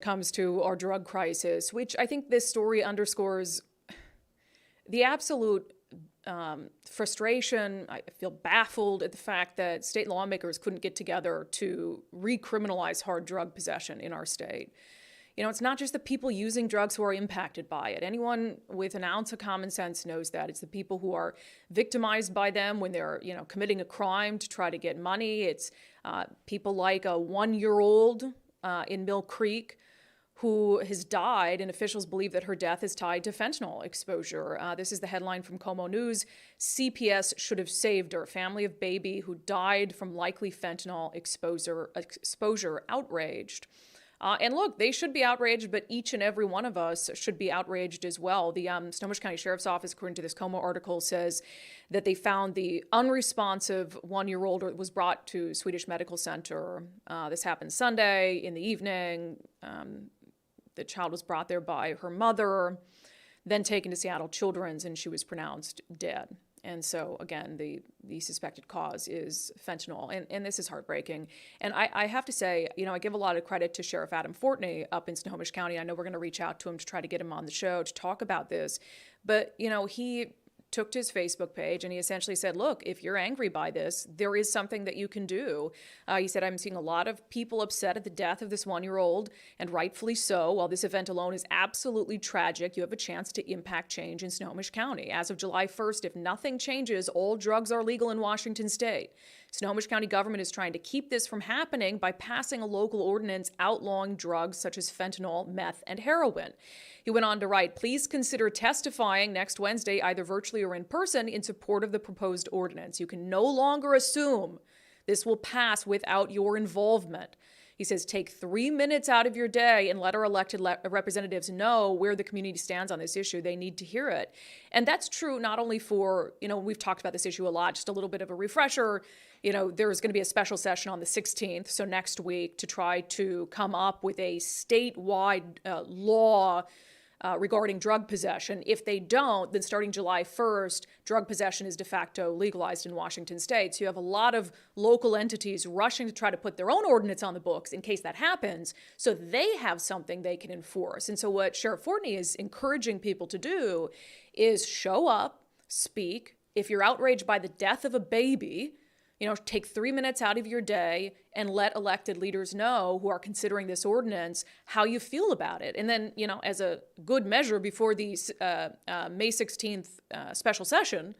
comes to our drug crisis, which I think this story underscores the absolute frustration. I feel baffled at the fact that state lawmakers couldn't get together to recriminalize hard drug possession in our state. You know, it's not just the people using drugs who are impacted by it. Anyone with an ounce of common sense knows that. It's the people who are victimized by them when they're, committing a crime to try to get money. It's people like a 1-year-old in Mill Creek who has died, and officials believe that her death is tied to fentanyl exposure. This is the headline from Como News. CPS should have saved her. Family of baby who died from likely fentanyl exposure outraged. And look, they should be outraged, but each and every one of us should be outraged as well. The Snohomish County Sheriff's Office, according to this Como article, says that they found the unresponsive 1-year-old was brought to Swedish Medical Center. This happened Sunday in the evening. The child was brought there by her mother, then taken to Seattle Children's, and she was pronounced dead. And so, again, the suspected cause is fentanyl. And this is heartbreaking. And I have to say, I give a lot of credit to Sheriff Adam Fortney up in Snohomish County. I know we're going to reach out to him to try to get him on the show to talk about this. But, he took to his Facebook page and he essentially said, look, if you're angry by this, there is something that you can do. He said, I'm seeing a lot of people upset at the death of this 1-year-old, and rightfully so. While this event alone is absolutely tragic, you have a chance to impact change in Snohomish County. As of July 1st, if nothing changes, all drugs are legal in Washington state. Snohomish County government is trying to keep this from happening by passing a local ordinance outlawing drugs such as fentanyl, meth, and heroin. He went on to write, please consider testifying next Wednesday, either virtually or in person, in support of the proposed ordinance. You can no longer assume this will pass without your involvement. He says, take 3 minutes out of your day and let our elected representatives know where the community stands on this issue. They need to hear it. And that's true not only for, we've talked about this issue a lot, just a little bit of a refresher. There's going to be a special session on the 16th, so next week, to try to come up with a statewide law regarding drug possession. If they don't, then starting July 1st, drug possession is de facto legalized in Washington state. So you have a lot of local entities rushing to try to put their own ordinance on the books in case that happens, so they have something they can enforce. And so what Sheriff Fortney is encouraging people to do is show up, speak. If you're outraged by the death of a baby, take 3 minutes out of your day and let elected leaders know who are considering this ordinance how you feel about it. And then, as a good measure before the May 16th special session,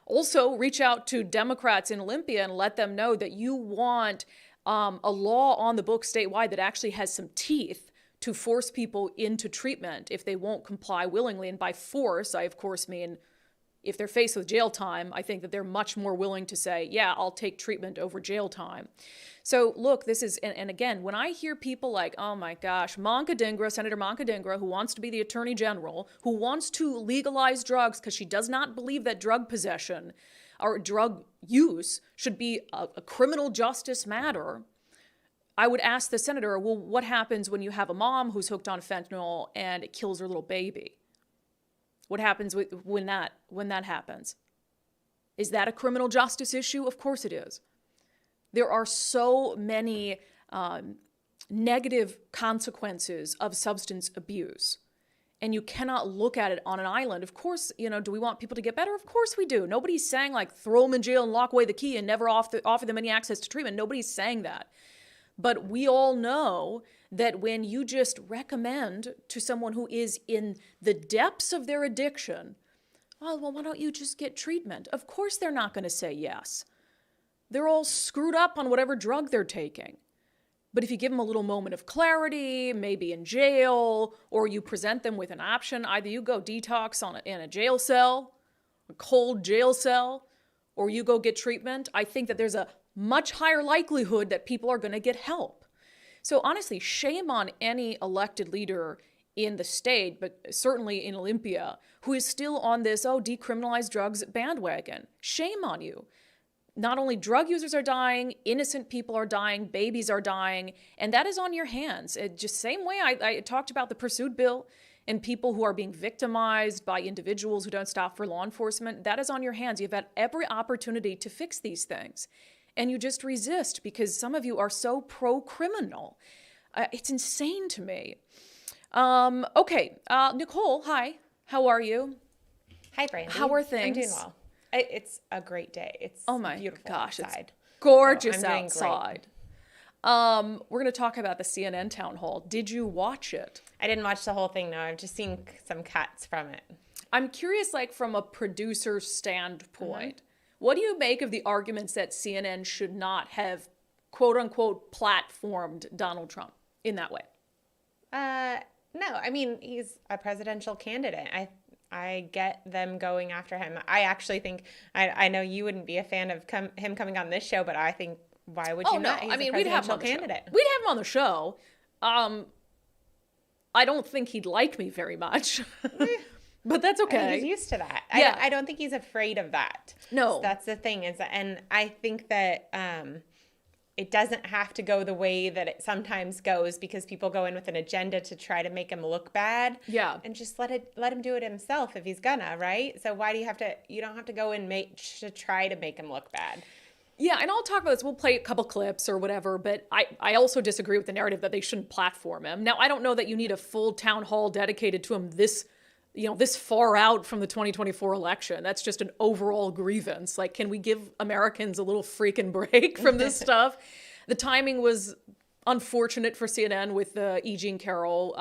also reach out to Democrats in Olympia and let them know that you want a law on the books statewide that actually has some teeth to force people into treatment if they won't comply willingly. And by force, I, of course, mean if they're faced with jail time, I think that they're much more willing to say, yeah, I'll take treatment over jail time. So look, this is, and again, when I hear people like, oh my gosh, Senator Moncadingra, who wants to be the attorney general, who wants to legalize drugs because she does not believe that drug possession or drug use should be a criminal justice matter, I would ask the senator, well, what happens when you have a mom who's hooked on fentanyl and it kills her little baby? What happens when that happens? Is that a criminal justice issue? Of course it is. There are so many negative consequences of substance abuse, and you cannot look at it on an island. Of course, do we want people to get better? Of course we do. Nobody's saying throw them in jail and lock away the key and never offer them any access to treatment. Nobody's saying that. But we all know that when you just recommend to someone who is in the depths of their addiction, well, why don't you just get treatment? Of course they're not going to say yes. They're all screwed up on whatever drug they're taking. But if you give them a little moment of clarity, maybe in jail, or you present them with an option, either you go detox in a jail cell, a cold jail cell, or you go get treatment, I think that there's a much higher likelihood that people are going to get help. So honestly, shame on any elected leader in the state, but certainly in Olympia, who is still on this, decriminalize drugs bandwagon. Shame on you. Not only drug users are dying, innocent people are dying, babies are dying, and that is on your hands. Just same way I talked about the Pursuit bill and people who are being victimized by individuals who don't stop for law enforcement, that is on your hands. You've had every opportunity to fix these things. And you just resist because some of you are so pro-criminal. It's insane to me. Okay. Nicole, hi. How are you? Hi, Brandi. How are things? I'm doing well. It's a great day. It's beautiful outside. It's gorgeous So I'm doing outside. We're going to talk about the CNN town hall. Did you watch it? I didn't watch the whole thing, no. I've just seen some cuts from it. I'm curious, like from a producer standpoint, what do you make of the arguments that CNN should not have, quote unquote, platformed Donald Trump in that way? No, I mean, he's a presidential candidate. I get them going after him. I actually think, I know you wouldn't be a fan of him coming on this show, but I think, why would you not? He's a presidential candidate. We'd have him on the show. I don't think he'd like me very much. But that's okay. He's used to that. Yeah. I don't think he's afraid of that. No. So that's the thing and I think that it doesn't have to go the way that it sometimes goes because people go in with an agenda to try to make him look bad. Yeah. And just let him do it himself if he's gonna, right? So why do you don't have to go in to try to make him look bad. Yeah, and I'll talk about this. We'll play a couple clips or whatever, but I also disagree with the narrative that they shouldn't platform him. Now, I don't know that you need a full town hall dedicated to him this far out from the 2024 election. That's just an overall grievance. Like, can we give Americans a little freaking break from this stuff? The timing was unfortunate for CNN with the E. Jean Carroll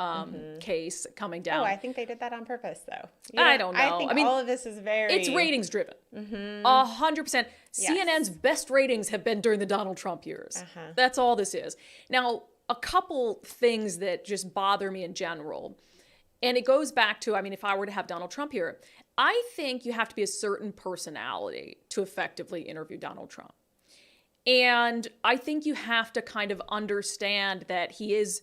case coming down. Oh, I think they did that on purpose, though. I don't know. I mean, all of this is It's ratings driven. 100%. CNN's best ratings have been during the Donald Trump years. That's all this is. Now, a couple things that just bother me in general. And it goes back to, I mean, if I were to have Donald Trump here, I think you have to be a certain personality to effectively interview Donald Trump. And I think you have to kind of understand that he is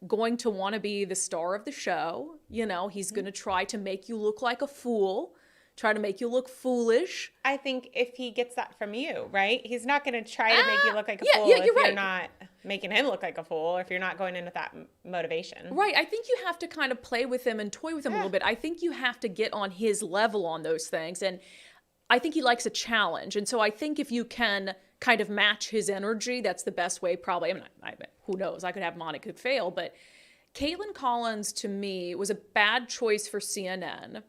going to want to be the star of the show. You know, he's going to try to make you look like a fool, try to make you look foolish. I think if he gets that from you, right? He's not going to try to make you look like a fool you're if you're right. not making him look like a fool, or if you're not going in with that motivation. Right. I think you have to kind of play with him and toy with him a little bit. I think you have to get on his level on those things. And I think he likes a challenge. And so I think if you can kind of match his energy, that's the best way probably. I mean, who knows? I could have him on, it could fail. But Caitlin Collins, to me, was a bad choice for CNN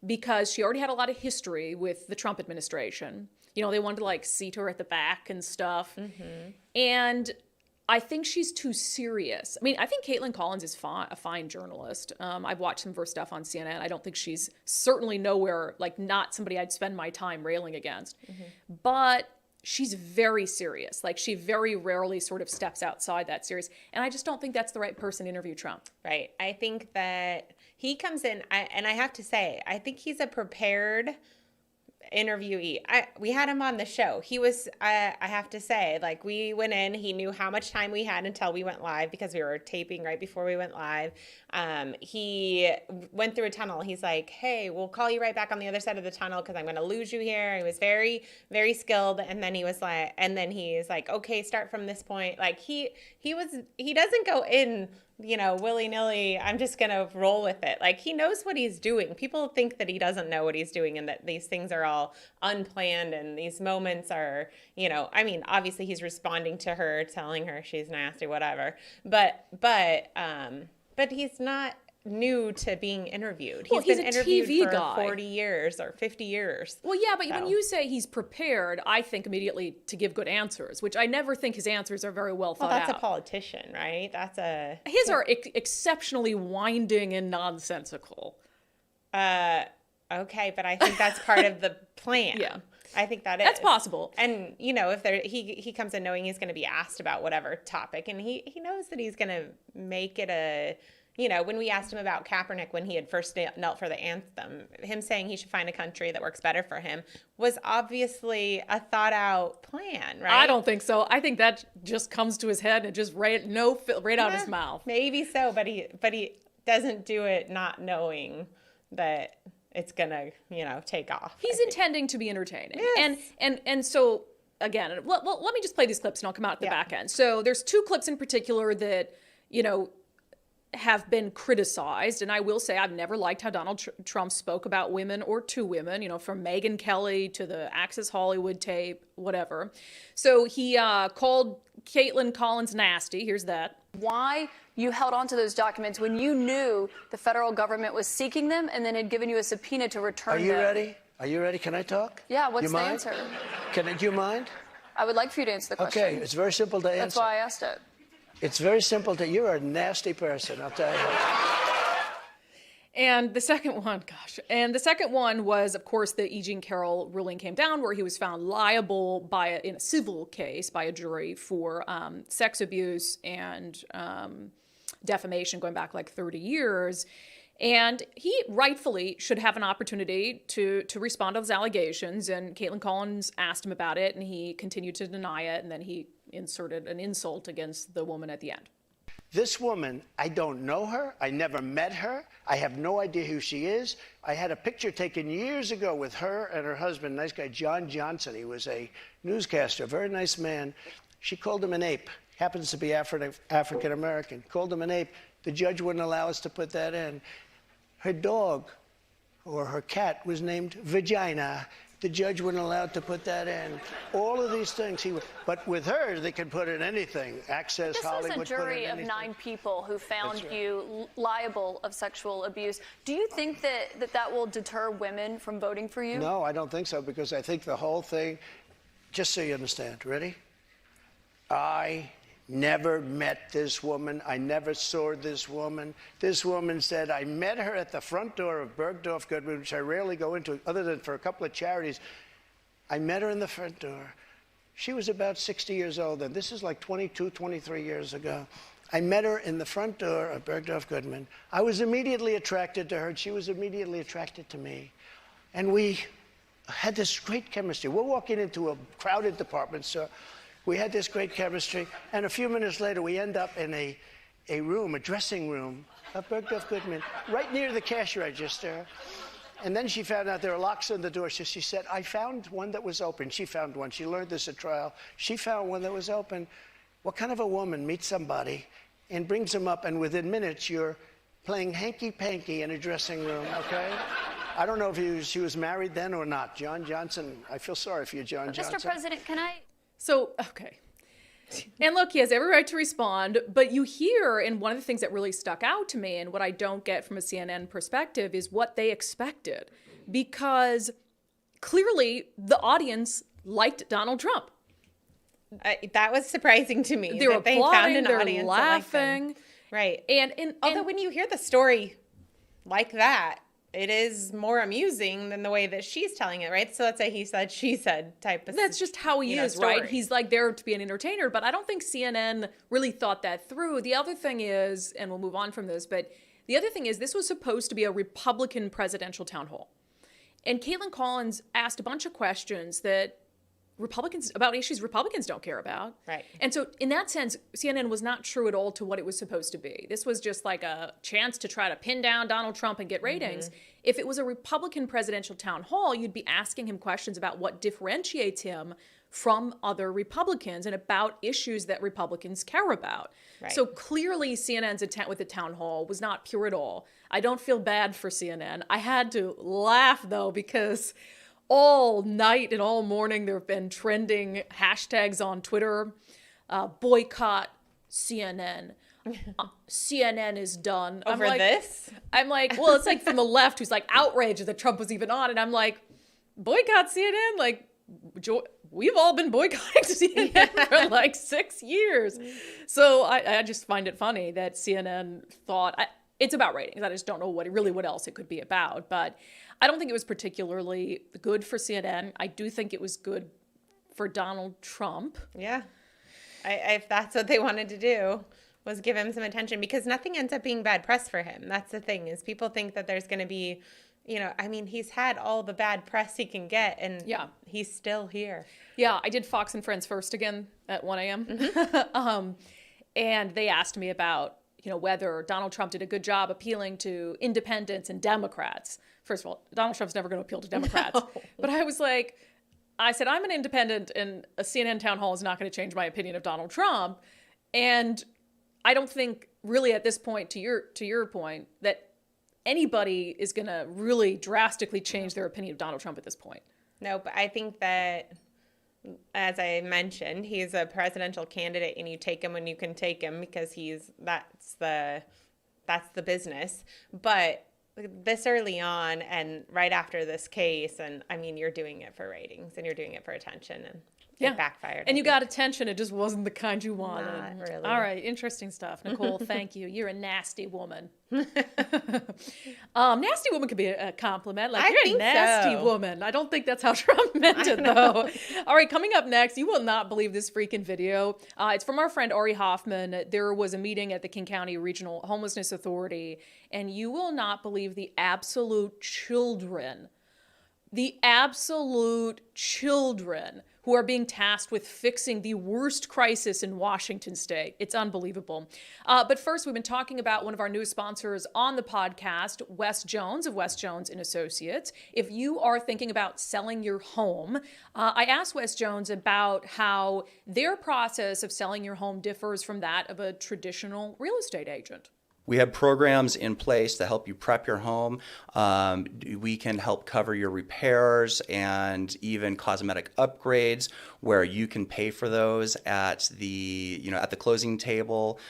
because she already had a lot of history with the Trump administration. You know, they wanted to like seat her at the back and stuff. And I think she's too serious. I mean, I think Caitlin Collins is a fine journalist. I've watched some of her stuff on CNN. I don't think she's certainly nowhere, like not somebody I'd spend my time railing against. But she's very serious. Like she very rarely sort of steps outside that serious. And I just don't think that's the right person to interview Trump. Right. I think that he comes in, and I have to say, I think he's a prepared interviewee. We had him on the show. He was, I have to say, like we went in, he knew how much time we had until we went live because we were taping right before we went live. He went through a tunnel. He's like, hey, we'll call you right back on the other side of the tunnel because I'm going to lose you here. He was very, very skilled. And then he's like, okay, start from this point. Like he doesn't go in, willy-nilly, I'm just going to roll with it. Like he knows what he's doing. People think that he doesn't know what he's doing and that these things are all unplanned and these moments are, obviously he's responding to her, telling her she's nasty, whatever. But he's not new to being interviewed. Well, he's a been interviewed TV for guy. 40 years or 50 years. Well, yeah, but when you say he's prepared, I think immediately to give good answers, which I never think his answers are very well thought out. Well, that's a politician, right? His are exceptionally winding and nonsensical. Okay, but I think that's part of the plan. Yeah. I think that's possible. And if he comes in knowing he's going to be asked about whatever topic, and he knows that he's going to make it when we asked him about Kaepernick when he had first knelt for the anthem, him saying he should find a country that works better for him was obviously a thought out plan, right? I don't think so. I think that just comes to his head and just right out his mouth. Maybe so, but he doesn't do it not knowing that it's gonna, take off. He's intending to be entertaining. Yes. And so again, let me just play these clips and I'll come out at the back end. So there's two clips in particular that, have been criticized. And I will say I've never liked how Donald Trump spoke about women or to women, from Megyn Kelly to the Access Hollywood tape, whatever. So he called Caitlin Collins nasty. Here's that. why you held on to those documents when you knew the federal government was seeking them and then had given you a subpoena to return them. Are you ready? Are you ready? Can I talk? Yeah, what's you the mind? answer? Do you mind? I would like for you to answer the question. Okay, it's very simple to answer. That's why I asked it. It's very simple to, you're a nasty person, I'll tell you. And the second one was, of course, the E. Jean Carroll ruling came down where he was found liable in a civil case by a jury for sex abuse and defamation going back like 30 years. And he rightfully should have an opportunity to respond to those allegations. And Caitlin Collins asked him about it, and he continued to deny it. And then he inserted an insult against the woman at the end. This woman, I don't know her. I never met her. I have no idea who she is. I had a picture taken years ago with her and her husband, nice guy, John Johnson. He was a newscaster, a very nice man. She called him an ape. Happens to be African American. Called him an ape. The judge wouldn't allow us to put that in. Her dog or her cat was named Vagina. The judge wouldn't allow it to put that in. All of these things, but with her, they can put in anything. Access, Hollywood, this was a jury of 9 people who found you liable of sexual abuse. Do you think that will deter women from voting for you? No, I don't think so, because I think the whole thing, just so you understand, ready? I never met this woman. I never saw this woman. This woman said, I met her at the front door of Bergdorf Goodman, which I rarely go into other than for a couple of charities. I met her in the front door. She was about 60 years old, and this is like 22, 23 years ago. I met her in the front door of Bergdorf Goodman. I was immediately attracted to her, and she was immediately attracted to me. And we had this great chemistry. We're walking into a crowded department store. We had this great chemistry, and a few minutes later, we end up in a dressing room of Bergdorf Goodman, right near the cash register. And then she found out there were locks on the door, so she said, I found one that was open. She found one. She learned this at trial. She found one that was open. What kind of a woman meets somebody and brings them up, and within minutes, you're playing hanky-panky in a dressing room, okay? I don't know if she was married then or not. John Johnson, I feel sorry for you, John Johnson. Mr. President, can I... So, okay. And look, he has every right to respond, but you hear, and one of the things that really stuck out to me and what I don't get from a CNN perspective is what they expected. Because clearly the audience liked Donald Trump. That was surprising to me. They're applauding, they're audience laughing. Right. And although when you hear the story like that, it is more amusing than the way that she's telling it, right? So that's a he said, she said type of That's just how he is, story. right? He's like there to be an entertainer, but I don't think CNN really thought that through. The other thing is, and we'll move on from this, but the other thing is this was supposed to be a Republican presidential town hall. And Caitlin Collins asked a bunch of questions that about issues Republicans don't care about. Right. And so in that sense, CNN was not true at all to what it was supposed to be. This was just like a chance to try to pin down Donald Trump and get ratings. Mm-hmm. If it was a Republican presidential town hall, you'd be asking him questions about what differentiates him from other Republicans and about issues that Republicans care about. Right. So clearly CNN's intent with the town hall was not pure at all. I don't feel bad for CNN. I had to laugh though, because all night and all morning, there have been trending hashtags on Twitter. Boycott CNN. CNN is done. Over this? I'm like, well, it's like from the left who's like outraged that Trump was even on. And I'm like, boycott CNN? Like, we've all been boycotting CNN for like 6 years. So I just find it funny that CNN thought, it's about ratings. I just don't know what else it could be about. But I don't think it was particularly good for CNN. I do think it was good for Donald Trump. Yeah. If that's what they wanted to do, was give him some attention, because nothing ends up being bad press for him. That's the thing, is people think that there's going to be, he's had all the bad press he can get, and he's still here. Yeah, I did Fox and Friends First again at 1 a.m. Mm-hmm. And they asked me about, whether Donald Trump did a good job appealing to independents and Democrats. First of all, Donald Trump's never going to appeal to Democrats. No. But I said, I'm an independent, and a CNN town hall is not going to change my opinion of Donald Trump. And I don't think really at this point, to your point, that anybody is going to really drastically change their opinion of Donald Trump at this point. No, but I think that as I mentioned, he's a presidential candidate, and you take him when you can take him because that's the business. But this early on and right after this case, and I mean, you're doing it for ratings and you're doing it for attention, and it backfired. And you got attention. It just wasn't the kind you wanted. Not really. All right. Interesting stuff. Nicole, thank you. You're a nasty woman. Nasty woman could be a compliment. Like, you're a nasty woman. I don't think that's how Trump meant it, though. All right. Coming up next, you will not believe this freaking video. It's from our friend Ari Hoffman. There was a meeting at the King County Regional Homelessness Authority, and you will not believe the absolute children who are being tasked with fixing the worst crisis in Washington state. It's unbelievable. But first, we've been talking about one of our newest sponsors on the podcast, Wes Jones of Wes Jones and Associates. If you are thinking about selling your home, I asked Wes Jones about how their process of selling your home differs from that of a traditional real estate agent. We have programs in place to help you prep your home. We can help cover your repairs and even cosmetic upgrades where you can pay for those at the closing table.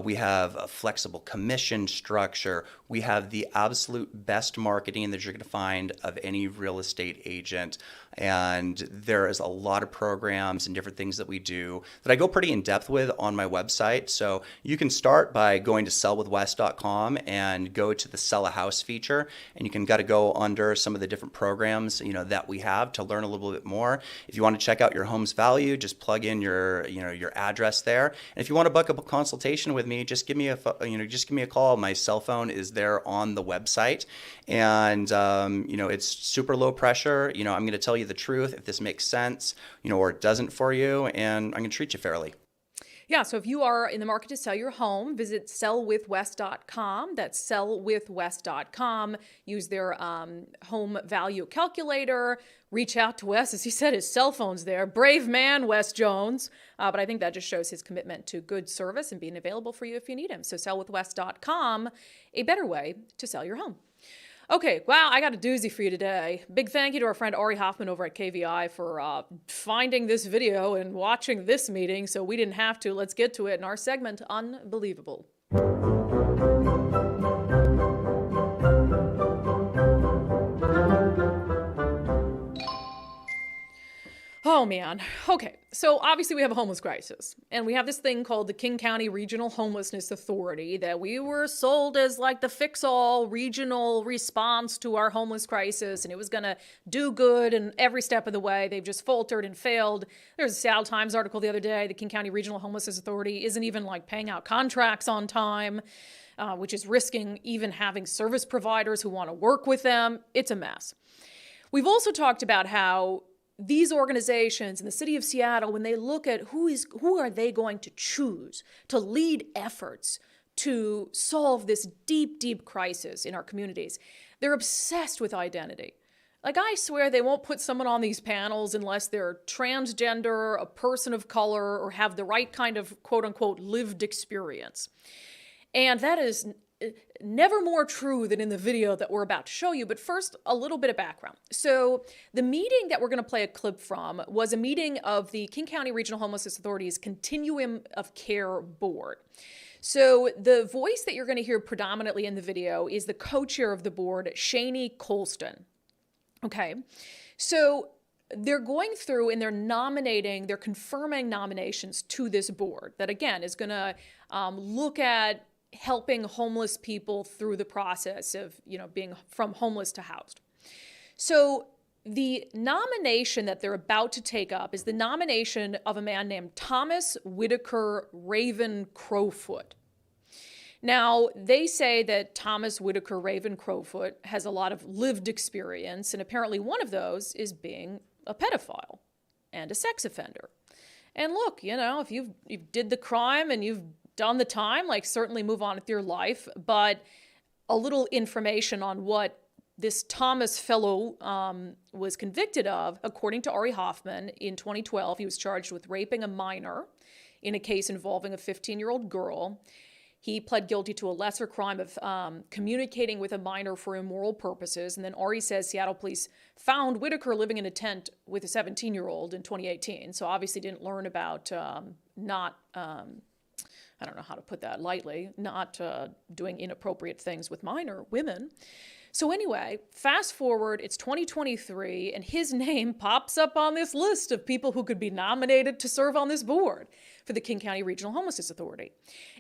We have a flexible commission structure. We have the absolute best marketing that you're going to find of any real estate agent. And there is a lot of programs and different things that we do that I go pretty in depth with on my website. So you can start by going to sellwithwes.com and go to the Sell a House feature, and you can go under some of the different programs that we have to learn a little bit more. If you want to check out your home's value, just plug in your address there. And if you want to book a consultation with me, just give me a call. My cell phone is there on the website, and it's super low pressure. I'm going to tell you the truth if this makes sense, or it doesn't for you, and I'm going to treat you fairly. Yeah, so if you are in the market to sell your home, visit sellwithwes.com. That's sellwithwes.com. Use their home value calculator. Reach out to Wes. As he said, his cell phone's there. Brave man, Wes Jones. But I think that just shows his commitment to good service and being available for you if you need him. So sellwithwes.com, a better way to sell your home. Okay, wow, I got a doozy for you today. Big thank you to our friend Ari Hoffman over at KVI for finding this video and watching this meeting so we didn't have to. Let's get to it in our segment, Unbelievable. Oh, man. Okay, so obviously we have a homeless crisis, and we have this thing called the King County Regional Homelessness Authority that we were sold as like the fix-all regional response to our homeless crisis, and it was going to do good in every step of the way. They've just faltered and failed. There's a Seattle Times article the other day. The King County Regional Homelessness Authority isn't even like paying out contracts on time, which is risking even having service providers who want to work with them. It's a mess. We've also talked about how these organizations in the city of Seattle, when they look at who are they going to choose to lead efforts to solve this deep, deep crisis in our communities, they're obsessed with identity. Like, I swear they won't put someone on these panels unless they're transgender, a person of color, or have the right kind of quote-unquote lived experience. And that is never more true than in the video that we're about to show you. But first, a little bit of background. So the meeting that we're going to play a clip from was a meeting of the King County Regional Homelessness Authority's Continuum of Care Board. So the voice that you're going to hear predominantly in the video is the co-chair of the board, Shani Colston. Okay, so they're going through and they're confirming nominations to this board that, again, is going to look at helping homeless people through the process of, being from homeless to housed. So the nomination that they're about to take up is the nomination of a man named Thomas Whitaker Raven Crowfoot. Now, they say that Thomas Whitaker Raven Crowfoot has a lot of lived experience, and apparently one of those is being a pedophile and a sex offender. And look, if you did the crime and you've done the time, certainly move on with your life. But a little information on what this Thomas fellow was convicted of, according to Ari Hoffman, in 2012, he was charged with raping a minor in a case involving a 15-year-old girl. He pled guilty to a lesser crime of communicating with a minor for immoral purposes. And then Ari says Seattle police found Whitaker living in a tent with a 17-year-old in 2018. So obviously didn't learn about I don't know how to put that lightly, not doing inappropriate things with minor women. So anyway, fast forward, it's 2023, and his name pops up on this list of people who could be nominated to serve on this board for the King County Regional Homelessness Authority.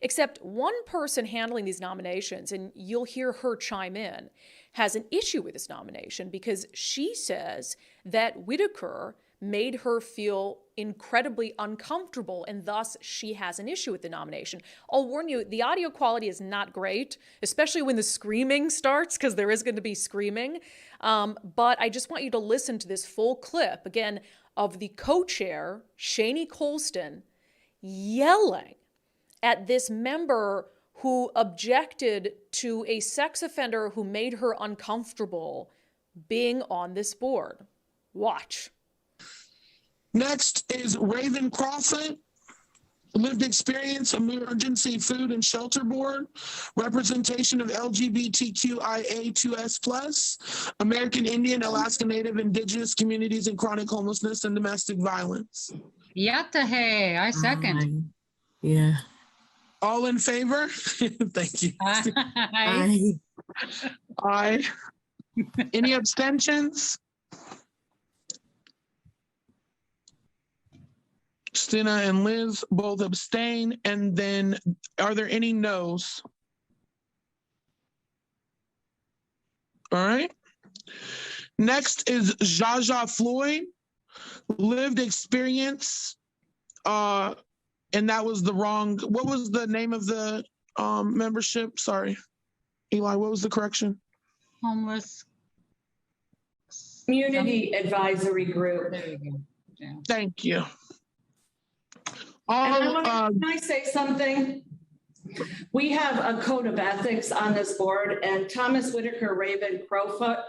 Except one person handling these nominations, and you'll hear her chime in, has an issue with this nomination because she says that Whitaker made her feel incredibly uncomfortable, and thus she has an issue with the nomination. I'll warn you, the audio quality is not great, especially when the screaming starts, because there is going to be screaming. But I just want you to listen to this full clip, again, of the co-chair, Shani Colston, yelling at this member who objected to a sex offender who made her uncomfortable being on this board. Watch. Next is Raven Crawford, lived experience, Emergency Food and Shelter Board, representation of LGBTQIA2S+, American Indian, Alaska Native, Indigenous communities in chronic homelessness and domestic violence. Yatahe, I second. Yeah. All in favor? Thank you. Aye. Aye. Any abstentions? Stina and Liz both abstain. And then are there any no's? All right. Next is Jaja Floyd, lived experience. And that was the wrong, what was the name of the membership? Sorry, Eli, what was the correction? Homeless. Community Advisory Group. There you go. Yeah. Thank you. Can I say something? We have a code of ethics on this board, and Thomas Whitaker Raven Crowfoot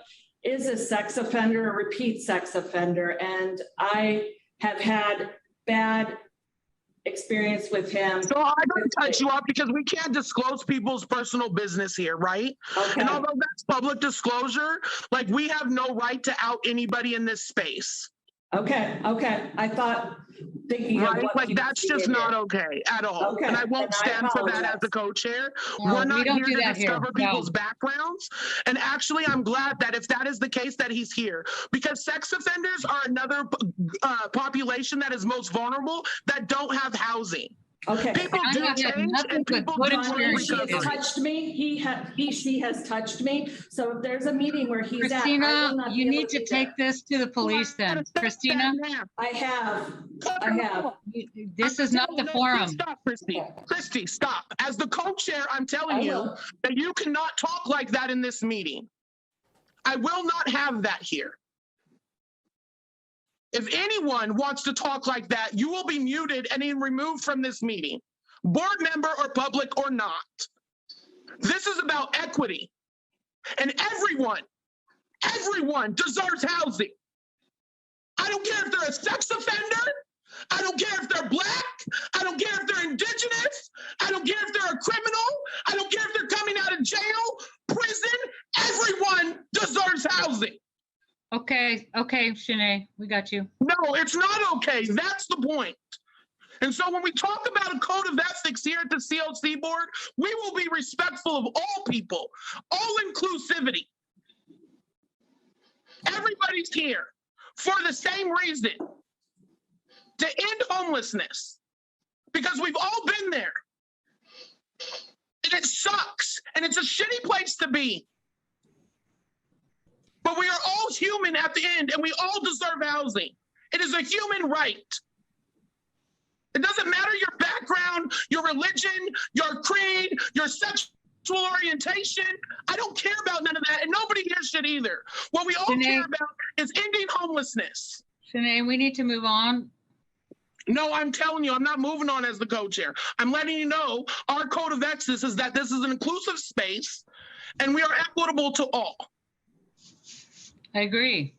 is a sex offender, a repeat sex offender, and I have had bad experience with him. So I'm going to cut you off because we can't disclose people's personal business here, right? Okay. And although that's public disclosure, like we have no right to out anybody in this space. Okay. I thought, thinking of Right? what Like that's just not okay at all. Okay. And I won't And I stand for that apologize. as the co-chair. No, We're not we don't here do to that here. discover No. people's backgrounds. And actually, I'm glad that if that is the case, that he's here, because sex offenders are another population that is most vulnerable that don't have housing. Okay. People I do have had change nothing and but people good do experience She has with recovery. touched me. She has touched me. So if there's a meeting where he's at, I Christina, will not be you able need to be take there. this to the police then. Christina, I have. this is not the No, forum. Stop, Christy. Christy, stop. As the co-chair, I'm telling I you will. that you cannot talk like that in this meeting. I will not have that here. If anyone wants to talk like that, you will be muted and then removed from this meeting, board member or public or not. This is about equity. And everyone deserves housing. I don't care if they're a sex offender. I don't care if they're Black. I don't care if they're Indigenous. I don't care if they're a criminal. I don't care if they're coming out of jail, prison. Everyone deserves housing. Okay, Shanae, we got you. No, it's not okay. That's the point. And so when we talk about a code of ethics here at the COC board, we will be respectful of all people, all inclusivity. Everybody's here for the same reason, to end homelessness, because we've all been there. And it sucks, and it's a shitty place to be. But we are all human at the end, and we all deserve housing. It is a human right. It doesn't matter your background, your religion, your creed, your sexual orientation. I don't care about none of that, and nobody here should either. What we all care about is ending homelessness. Shanae, we need to move on. No, I'm telling you, I'm not moving on as the co-chair. I'm letting you know our code of ethics is that this is an inclusive space, and we are equitable to all. I agree.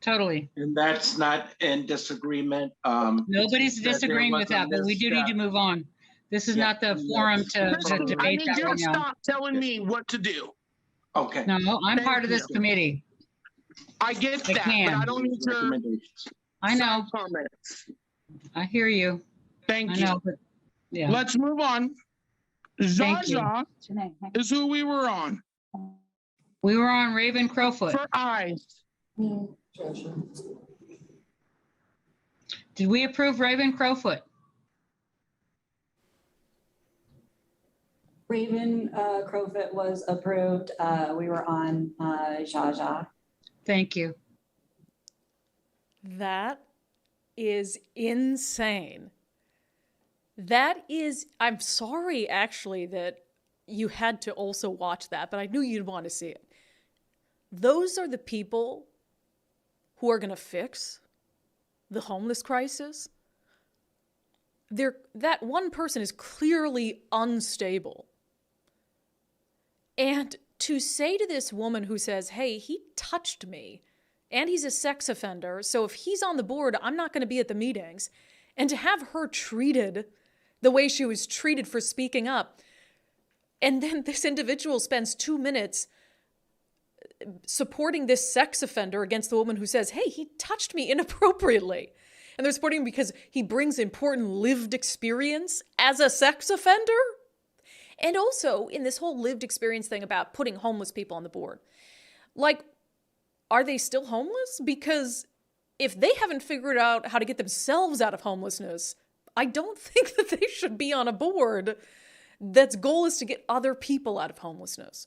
Totally. And that's not in disagreement. Nobody's there disagreeing with was a that, but we do need to misstep. move on. This is not the forum to Kristen, I debate need that you right to now. stop telling me what to do. Okay. No, I'm Thank part of this you. committee. I get I that, can. but I don't need your I know. side comments. I hear you. Thank I you. know, but yeah. Let's move on. Thank you. Zaza is who we were on. We were on Raven Crowfoot. For eyes. Did we approve Raven Crowfoot? Raven Crowfoot was approved. We were on Jaja. Thank you. That is insane. That is, I'm sorry actually that you had to also watch that, but I knew you'd want to see it. Those are the people who are going to fix the homeless crisis. That one person is clearly unstable. And to say to this woman who says, hey, he touched me and he's a sex offender, so if he's on the board, I'm not going to be at the meetings, and to have her treated the way she was treated for speaking up, and then this individual spends 2 minutes supporting this sex offender against the woman who says, hey, he touched me inappropriately. And they're supporting him because he brings important lived experience as a sex offender. And also in this whole lived experience thing about putting homeless people on the board. Like, are they still homeless? Because if they haven't figured out how to get themselves out of homelessness, I don't think that they should be on a board that's goal is to get other people out of homelessness.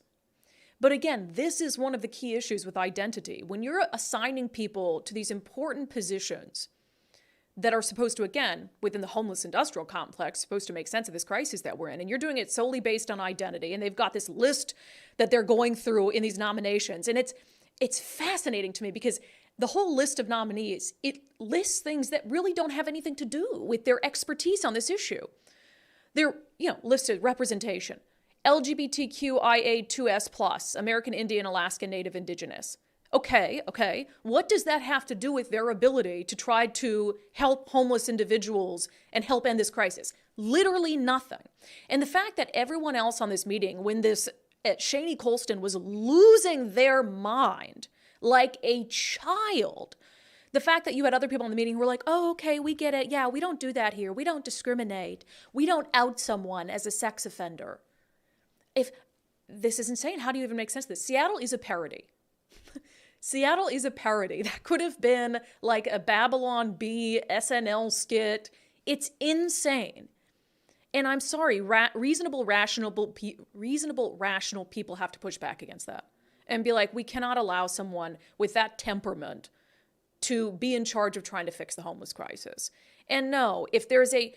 But again, this is one of the key issues with identity. When you're assigning people to these important positions that are supposed to, again, within the homeless industrial complex, supposed to make sense of this crisis that we're in, and you're doing it solely based on identity, and they've got this list that they're going through in these nominations, and it's fascinating to me because the whole list of nominees, it lists things that really don't have anything to do with their expertise on this issue. They're, listed representation, LGBTQIA2S+, American Indian, Alaska Native Indigenous. Okay. What does that have to do with their ability to try to help homeless individuals and help end this crisis? Literally nothing. And the fact that everyone else on this meeting, when this Shani Colston was losing their mind like a child, the fact that you had other people in the meeting who were like, oh, okay, we get it. Yeah, we don't do that here. We don't discriminate. We don't out someone as a sex offender. If this is insane, how do you even make sense of this? Seattle is a parody. Seattle is a parody. That could have been like a Babylon Bee SNL skit. It's insane. And I'm sorry, reasonable, rational people have to push back against that and be like, we cannot allow someone with that temperament to be in charge of trying to fix the homeless crisis. And no, if there's a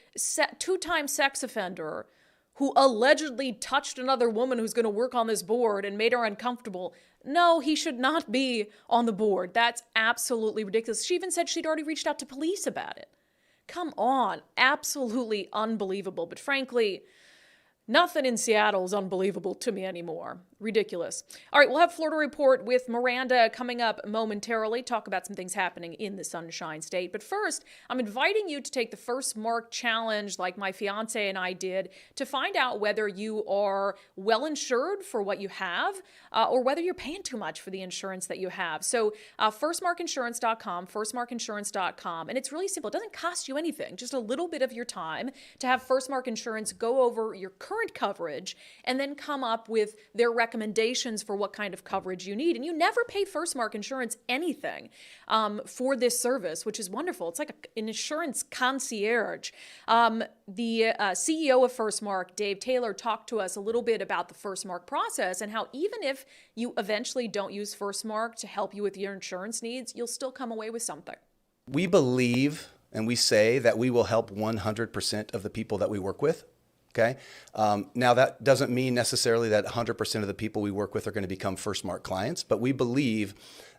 two-time sex offender who allegedly touched another woman who's going to work on this board and made her uncomfortable, no, he should not be on the board. That's absolutely ridiculous. She even said she'd already reached out to police about it. Come on, absolutely unbelievable. But frankly, nothing in Seattle is unbelievable to me anymore. Ridiculous. All right, we'll have Florida Report with Miranda coming up momentarily, talk about some things happening in the Sunshine State. But first, I'm inviting you to take the Firstmark Challenge like my fiance and I did to find out whether you are well insured for what you have or whether you're paying too much for the insurance that you have. So firstmarkinsurance.com, firstmarkinsurance.com. And it's really simple. It doesn't cost you anything, just a little bit of your time to have Firstmark Insurance go over your current coverage and then come up with their recommendations for what kind of coverage you need. And you never pay Firstmark Insurance anything for this service, which is wonderful. It's like an insurance concierge. The CEO of Firstmark, Dave Taylor, talked to us a little bit about the Firstmark process and how even if you eventually don't use Firstmark to help you with your insurance needs, you'll still come away with something. We believe and we say that we will help 100% of the people that we work with. Okay. Now that doesn't mean necessarily that 100% of the people we work with are going to become Firstmark clients, but we believe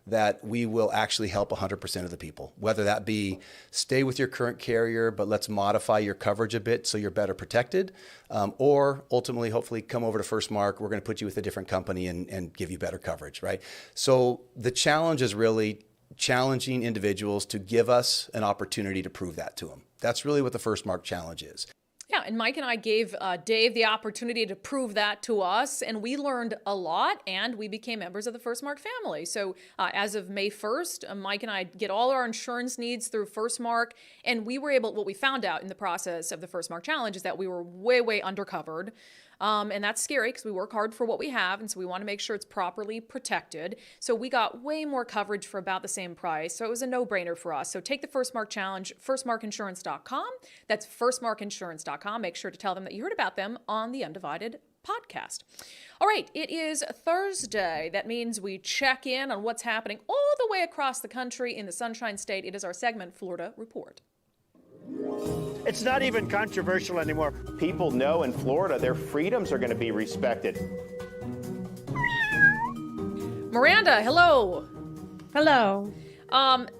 that we will actually help 100% of the people, whether that be stay with your current carrier, but let's modify your coverage a bit so you're better protected, or ultimately, hopefully come over to Firstmark. We're going to put you with a different company and give you better coverage, right? So the challenge is really challenging individuals to give us an opportunity to prove that to them. That's really what the Firstmark Challenge is. Yeah, and Mike and I gave Dave the opportunity to prove that to us, and we learned a lot, and we became members of the Firstmark family. So as of May 1st, Mike and I get all our insurance needs through Firstmark, and we were able, what we found out in the process of the Firstmark Challenge is that we were way, way undercovered. And that's scary because we work hard for what we have, and so we want to make sure it's properly protected. So we got way more coverage for about the same price, so it was a no-brainer for us. So take the Firstmark Challenge, firstmarkinsurance.com. That's firstmarkinsurance.com. Make sure to tell them that you heard about them on the unDivided podcast. All right, it is Thursday. That means we check in on what's happening all the way across the country in the Sunshine State. It is our segment, Florida Report. It's not even controversial anymore. People know in Florida their freedoms are going to be respected. Miranda, hello. Hello.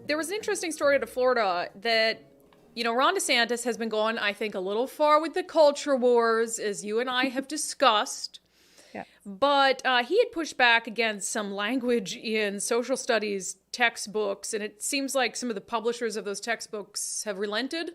There was an interesting story out of Florida that, Ron DeSantis has been going, I think, a little far with the culture wars, as you and I have discussed. Yeah. But he had pushed back against some language in social studies textbooks, and it seems like some of the publishers of those textbooks have relented.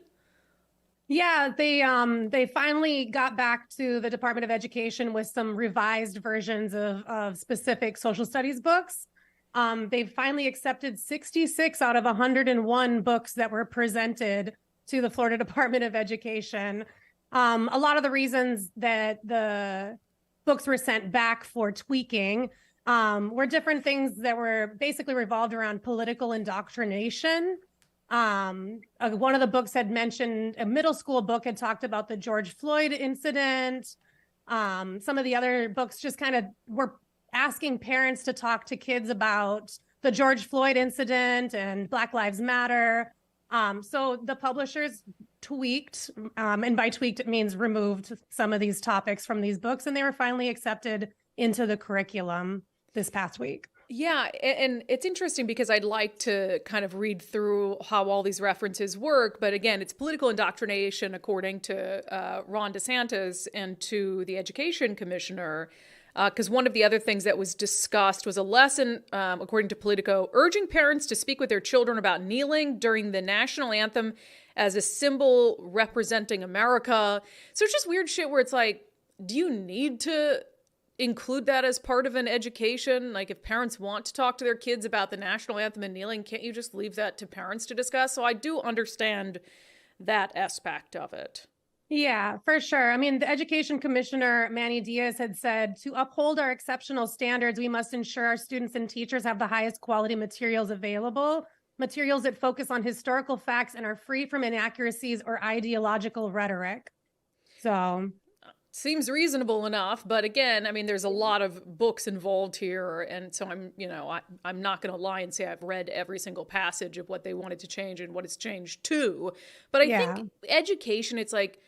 Yeah, they finally got back to the Department of Education with some revised versions of specific social studies books. They've finally accepted 66 out of 101 books that were presented to the Florida Department of Education. A lot of the reasons that the books were sent back for tweaking were different things that were basically revolved around political indoctrination. One of the books had mentioned, a middle school book had talked about the George Floyd incident. Some of the other books just kind of were asking parents to talk to kids about the George Floyd incident and Black Lives Matter. So the publishers tweaked, and by tweaked, it means removed some of these topics from these books, and they were finally accepted into the curriculum this past week. Yeah, and it's interesting because I'd like to kind of read through how all these references work. But again, it's political indoctrination, according to Ron DeSantis and to the education commissioner. Because one of the other things that was discussed was a lesson, according to Politico, urging parents to speak with their children about kneeling during the national anthem as a symbol representing America. So it's just weird shit where it's like, do you need to include that as part of an education? Like, if parents want to talk to their kids about the national anthem and kneeling, can't you just leave that to parents to discuss? So I do understand that aspect of it. Yeah, for sure. I mean, the education commissioner, Manny Diaz, had said, to uphold our exceptional standards, we must ensure our students and teachers have the highest quality materials available, materials that focus on historical facts and are free from inaccuracies or ideological rhetoric. So seems reasonable enough, but again, I mean, there's a lot of books involved here, and so I'm not going to lie and say I've read every single passage of what they wanted to change and what it's changed to. But I think education, it's like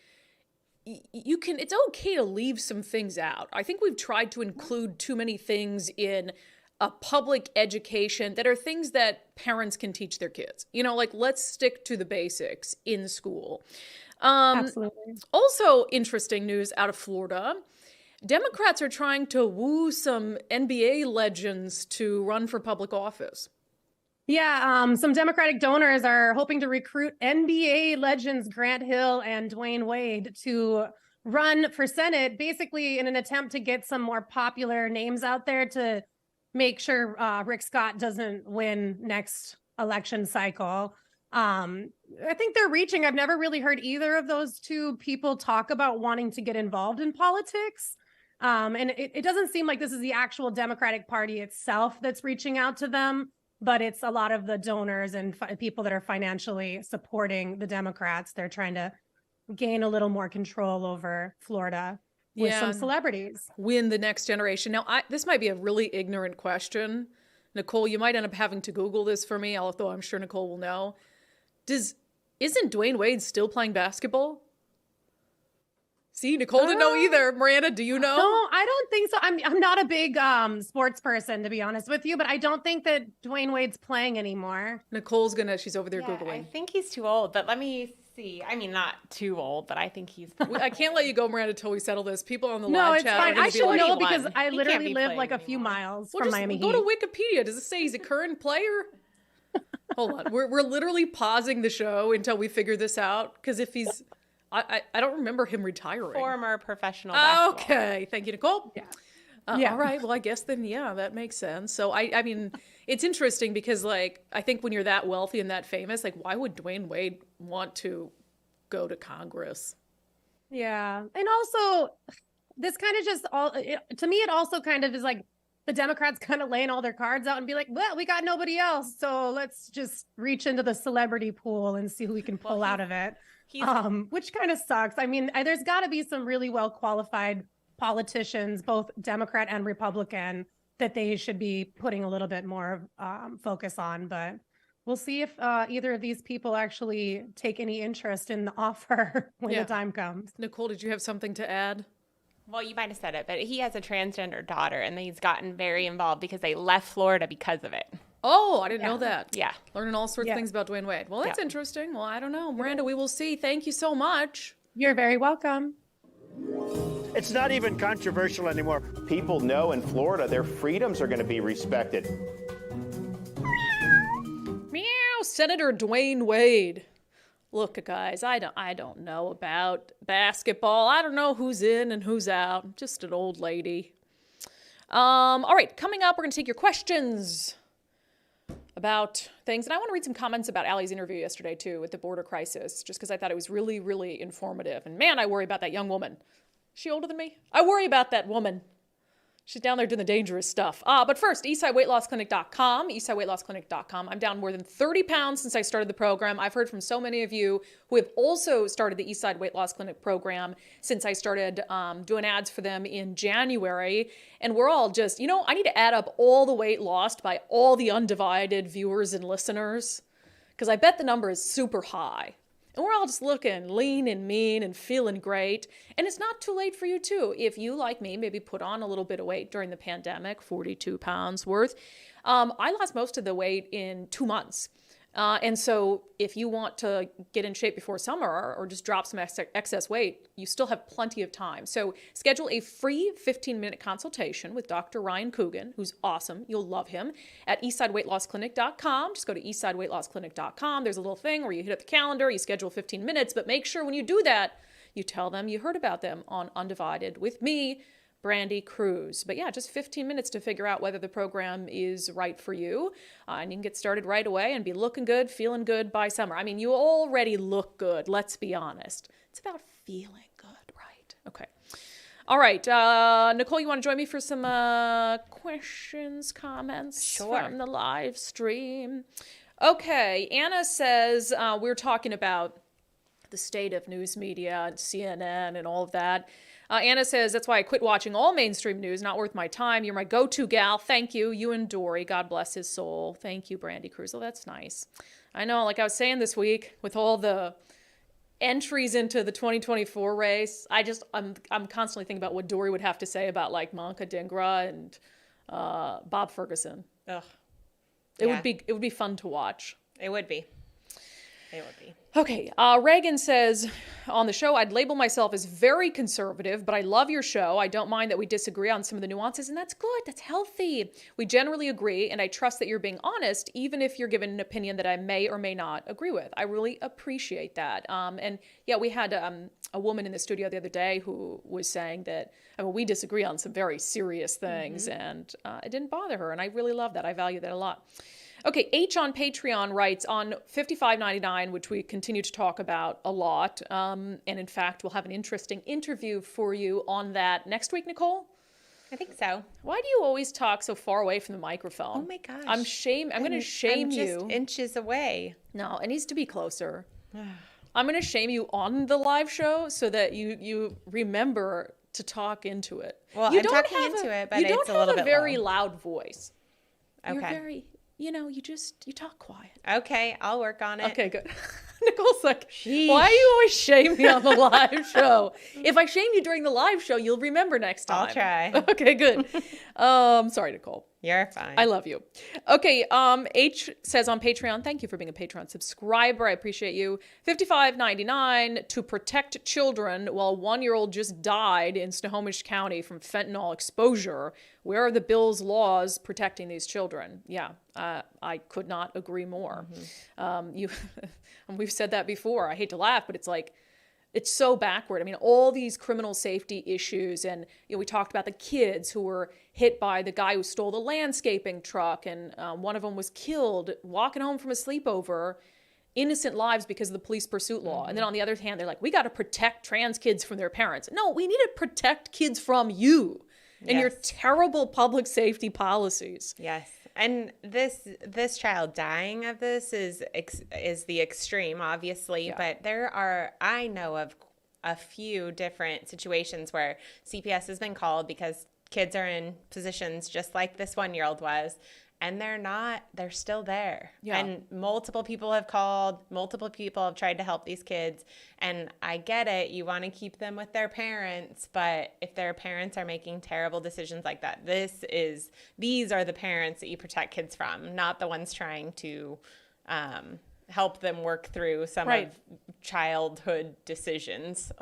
it's okay to leave some things out. I think we've tried to include too many things in a public education that are things that parents can teach their kids. Like, let's stick to the basics in school. Absolutely. Also interesting news out of Florida. Democrats are trying to woo some NBA legends to run for public office. Yeah, some Democratic donors are hoping to recruit NBA legends Grant Hill and Dwayne Wade to run for Senate, basically in an attempt to get some more popular names out there to make sure Rick Scott doesn't win next election cycle. I think they're reaching. I've never really heard either of those two people talk about wanting to get involved in politics. And it doesn't seem like this is the actual Democratic Party itself that's reaching out to them, but it's a lot of the donors and people that are financially supporting the Democrats. They're trying to gain a little more control over Florida with some celebrities. Win the next generation. Now, this might be a really ignorant question. Nicole, you might end up having to Google this for me, although I'm sure Nicole will know. Isn't Dwayne Wade still playing basketball? See, Nicole didn't know either. Miranda, do you know? No, I don't think so. I'm not a big sports person, to be honest with you, but I don't think that Dwayne Wade's playing anymore. Nicole's she's over there Googling. I think he's too old, but let me see. I mean, not too old, but I think he's... I can't let you go, Miranda, until we settle this. People on the no, live it's chat fine. I should know because I He literally can't be live like a playing few anymore. miles Well, from just Miami go Heat. to Wikipedia. Does it say he's a current player? Hold on. We're literally pausing the show until we figure this out, because if he's... I don't remember him retiring. Former professional basketball. Okay, thank you, Nicole. Yeah. All right, well, I guess then, yeah, that makes sense. So I mean, it's interesting because like, I think when you're that wealthy and that famous, like, why would Dwayne Wade want to go to Congress? Yeah. And also, this kind of just to me, it also kind of is like the Democrats kind of laying all their cards out and be like, well, we got nobody else. So let's just reach into the celebrity pool and see who we can pull out of it. Which kind of sucks. I mean, there's got to be some really well qualified politicians, both Democrat and Republican, that they should be putting a little bit more focus on. But we'll see if either of these people actually take any interest in the offer when the time comes. Nicole, did you have something to add? Well, you might have said it, but he has a transgender daughter, and he's gotten very involved because they left Florida because of it. Oh, I didn't know that. Yeah. Learning all sorts of things about Dwayne Wade. Well, that's interesting. Well, I don't know. Miranda, we will see. Thank you so much. You're very welcome. It's not even controversial anymore. People know in Florida their freedoms are going to be respected. Meow, Senator Dwayne Wade. Look, guys, I don't know about basketball. I don't know who's in and who's out. I'm just an old lady. All right, coming up, we're going to take your questions about things. And I want to read some comments about Allie's interview yesterday, too, with the border crisis, just because I thought it was really, really informative. And man, I worry about that young woman. Is she older than me? I worry about that woman. She's down there doing the dangerous stuff. But first, eastsideweightlossclinic.com, eastsideweightlossclinic.com. I'm down more than 30 pounds since I started the program. I've heard from so many of you who have also started the Eastside Weight Loss Clinic program since I started doing ads for them in January. And we're all just, I need to add up all the weight lost by all the undivided viewers and listeners, because I bet the number is super high. And we're all just looking lean and mean and feeling great. And it's not too late for you, too. If you, like me, maybe put on a little bit of weight during the pandemic, 42 pounds worth. I lost most of the weight in 2 months. And so if you want to get in shape before summer or just drop some excess weight, you still have plenty of time. So schedule a free 15-minute consultation with Dr. Ryan Coogan, who's awesome. You'll love him, at eastsideweightlossclinic.com. Just go to eastsideweightlossclinic.com. There's a little thing where you hit up the calendar, you schedule 15 minutes, but make sure when you do that, you tell them you heard about them on Undivided with me, Brandi, Kruse. But yeah, just 15 minutes to figure out whether the program is right for you. And you can get started right away and be looking good, feeling good by summer. I mean, you already look good, let's be honest. It's about feeling good, right? Okay. All right. Nicole, you want to join me for some questions, comments from the live stream? Okay. Anna says, we're talking about the state of news media and CNN and all of that. Anna says, that's why I quit watching all mainstream news. Not worth my time. You're my go-to gal. Thank you. You and Dory. God bless his soul. Thank you, Brandi Kruse. Oh, that's nice. I know, like I was saying this week, with all the entries into the 2024 race, I'm constantly thinking about what Dory would have to say about like Monica Dingra and Bob Ferguson. Ugh. It would be fun to watch. It would be. It would be. Okay, Reagan says on the show, I'd label myself as very conservative, but I love your show. I don't mind that we disagree on some of the nuances, and that's good. That's healthy. We generally agree, and I trust that you're being honest, even if you're given an opinion that I may or may not agree with. I really appreciate that. And yeah, we had a woman in the studio the other day who was saying that we disagree on some very serious things, and it didn't bother her, and I really love that. I value that a lot. Okay, H on Patreon writes on $55.99, which we continue to talk about a lot. And in fact, we'll have an interesting interview for you on that next week, Nicole? I think so. Why do you always talk so far away from the microphone? Oh my gosh. I'm going to shame you. I'm just inches away. No, it needs to be closer. I'm going to shame you on the live show so that you remember to talk into it. Well, I'm talking into it, but it's a little bit low. You don't have a very loud voice. Okay. You're very... you talk quiet. Okay, I'll work on it. Okay, good. Nicole's like, why do you always shame me on the live show? If I shame you during the live show, you'll remember next time. I'll try. Okay, good. Sorry, Nicole. You're fine. I love you. Okay, H says on Patreon, thank you for being a Patreon subscriber. I appreciate you. $55.99 to protect children while a 1-year-old just died in Snohomish County from fentanyl exposure. Where are the bill's laws protecting these children? Yeah, I could not agree more. We've said that before. I hate to laugh, but it's like It's so backward. I mean, all these criminal safety issues, and we talked about the kids who were hit by the guy who stole the landscaping truck, and one of them was killed walking home from a sleepover. Innocent lives because of the police pursuit law. And then on the other hand, they're like, we got to protect trans kids from their parents. No, we need to protect kids from you and your terrible public safety policies. Yes. And this child dying of this is the extreme, obviously, but I know of a few different situations where CPS has been called because kids are in positions just like this 1-year-old was. And they're still there. Yeah. And multiple people have called, multiple people have tried to help these kids. And I get it. You want to keep them with their parents. But if their parents are making terrible decisions like that, these are the parents that you protect kids from, not the ones trying to help them work through some of childhood decisions.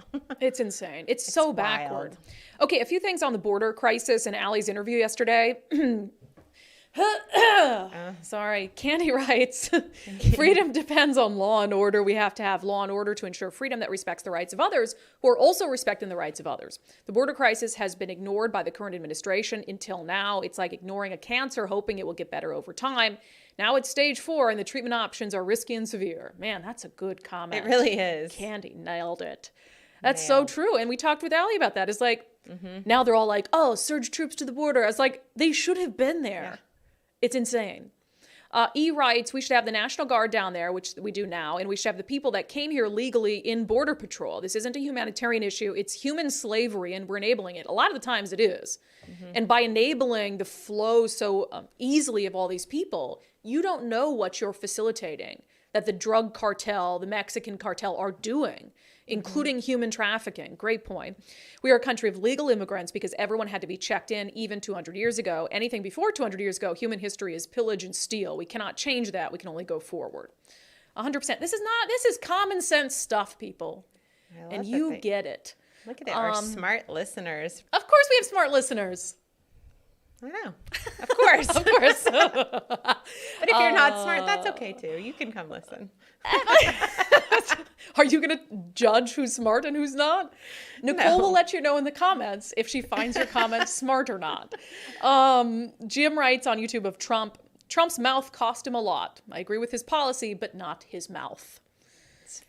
It's insane. It's so backward. Okay, a few things on the border crisis and Allie's interview yesterday. Sorry. Candy writes, freedom depends on law and order. We have to have law and order to ensure freedom that respects the rights of others who are also respecting the rights of others. The border crisis has been ignored by the current administration until now. It's like ignoring a cancer, hoping it will get better over time. Now it's stage 4 and the treatment options are risky and severe. Man, that's a good comment. It really is. Candy nailed it. That's so true. And we talked with Allie about that. It's like, now they're all like, oh, surge troops to the border. I was like, they should have been there. Yeah. It's insane. E writes, we should have the National Guard down there, which we do now, and we should have the people that came here legally in Border Patrol. This isn't a humanitarian issue. It's human slavery, and we're enabling it. A lot of the times it is. And by enabling the flow so easily of all these people, you don't know what you're facilitating, that the drug cartel, the Mexican cartel are doing, including human trafficking. Great point. We are a country of legal immigrants because everyone had to be checked in even 200 years ago. Anything before 200 years ago, human history is pillage and steal. We cannot change that. We can only go forward. 100%. This is common sense stuff, people. And you get it. Look at it, our smart listeners. Of course we have smart listeners. I know. Of course. Of course. But if you're not smart, that's okay too. You can come listen. Are you going to judge who's smart and who's not? Nicole will let you know in the comments if she finds your comment smart or not. Jim writes on YouTube of Trump's mouth cost him a lot. I agree with his policy, but not his mouth.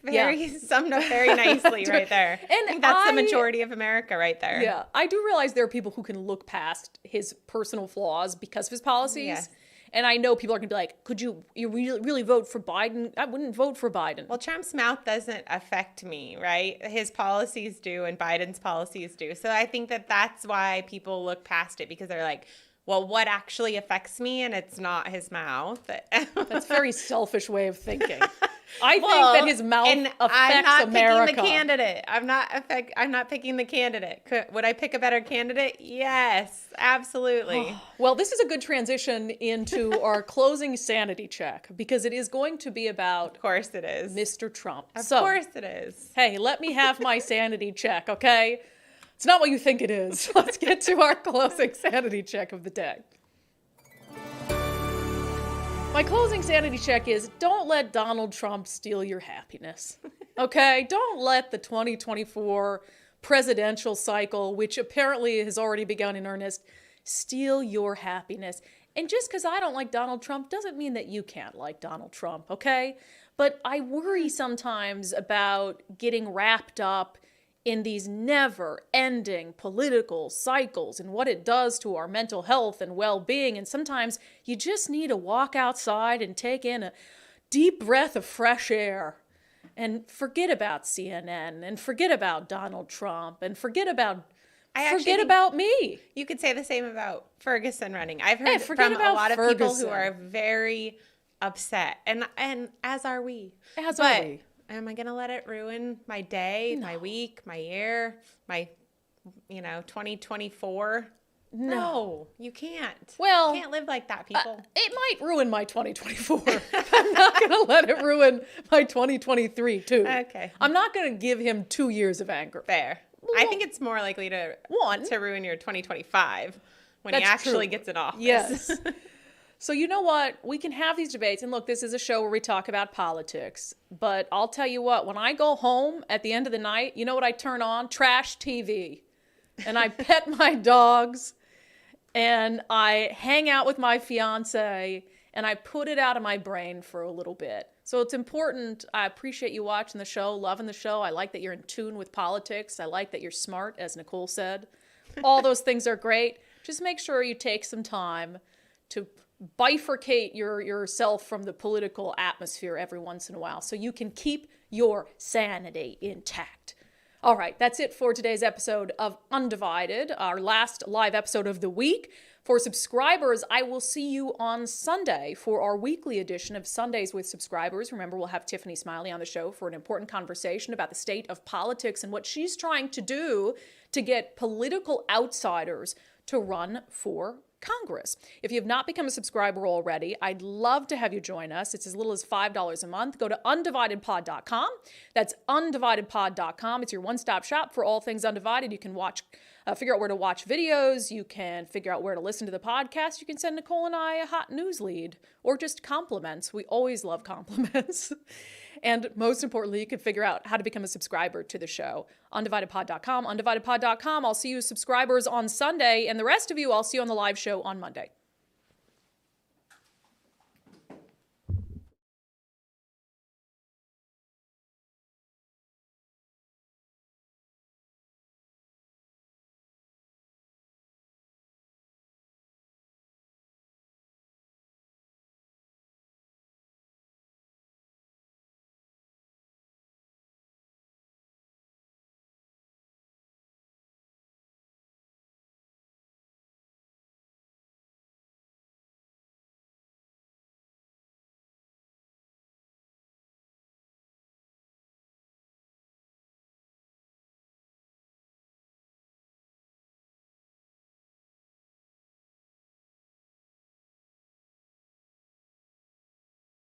It's summed up very nicely right there. And I think that's the majority of America right there. Yeah. I do realize there are people who can look past his personal flaws because of his policies. Yes. And I know people are going to be like, could you really vote for Biden? I wouldn't vote for Biden. Well, Trump's mouth doesn't affect me, right? His policies do and Biden's policies do. So I think that's why people look past it, because they're like, well, what actually affects me? And it's not his mouth. That's a very selfish way of thinking. I think that his mouth affects America. Picking the candidate. I'm not picking the candidate. Would I pick a better candidate? Yes, absolutely. Well, this is a good transition into our closing sanity check, because it is going to be about, of course it is, Mr. Trump. Of course it is. Hey, let me have my sanity check, okay? It's not what you think it is. Let's get to our closing sanity check of the day. My closing sanity check is, don't let Donald Trump steal your happiness, okay? Don't let the 2024 presidential cycle, which apparently has already begun in earnest, steal your happiness. And just because I don't like Donald Trump doesn't mean that you can't like Donald Trump, okay? But I worry sometimes about getting wrapped up in these never-ending political cycles and what it does to our mental health and well-being. And sometimes you just need to walk outside and take in a deep breath of fresh air and forget about CNN and forget about Donald Trump and forget about me. You could say the same about Ferguson running. I've heard from a lot of people who are very upset, and as are we. As are we. Am I going to let it ruin my day, my week, my year, my 2024? No, you can't. Well, you can't live like that, people. It might ruin my 2024. I'm not going to let it ruin my 2023 too. Okay. I'm not going to give him 2 years of anger. Fair. I think it's more likely to ruin your 2025 when he actually gets in office. Yes. So you know what? We can have these debates. And look, this is a show where we talk about politics. But I'll tell you what, when I go home at the end of the night, you know what I turn on? Trash TV. And I pet my dogs. And I hang out with my fiance. And I put it out of my brain for a little bit. So it's important. I appreciate you watching the show, loving the show. I like that you're in tune with politics. I like that you're smart, as Nicole said. All those things are great. Just make sure you take some time to bifurcate yourself from the political atmosphere every once in a while so you can keep your sanity intact. All right, that's it for today's episode of unDivided, our last live episode of the week. For subscribers, I will see you on Sunday for our weekly edition of Sundays with Subscribers. Remember, we'll have Tiffany Smiley on the show for an important conversation about the state of politics and what she's trying to do to get political outsiders to run for Congress. If you have not become a subscriber already, I'd love to have you join us. It's as little as $5 a month. Go to undividedpod.com. That's undividedpod.com. It's your one-stop shop for all things undivided. You can figure out where to watch videos. You can figure out where to listen to the podcast. You can send Nicole and I a hot news lead or just compliments. We always love compliments. And most importantly, you can figure out how to become a subscriber to the show. undividedpod.com, undividedpod.com. I'll see you subscribers on Sunday, and the rest of you, I'll see you on the live show on Monday.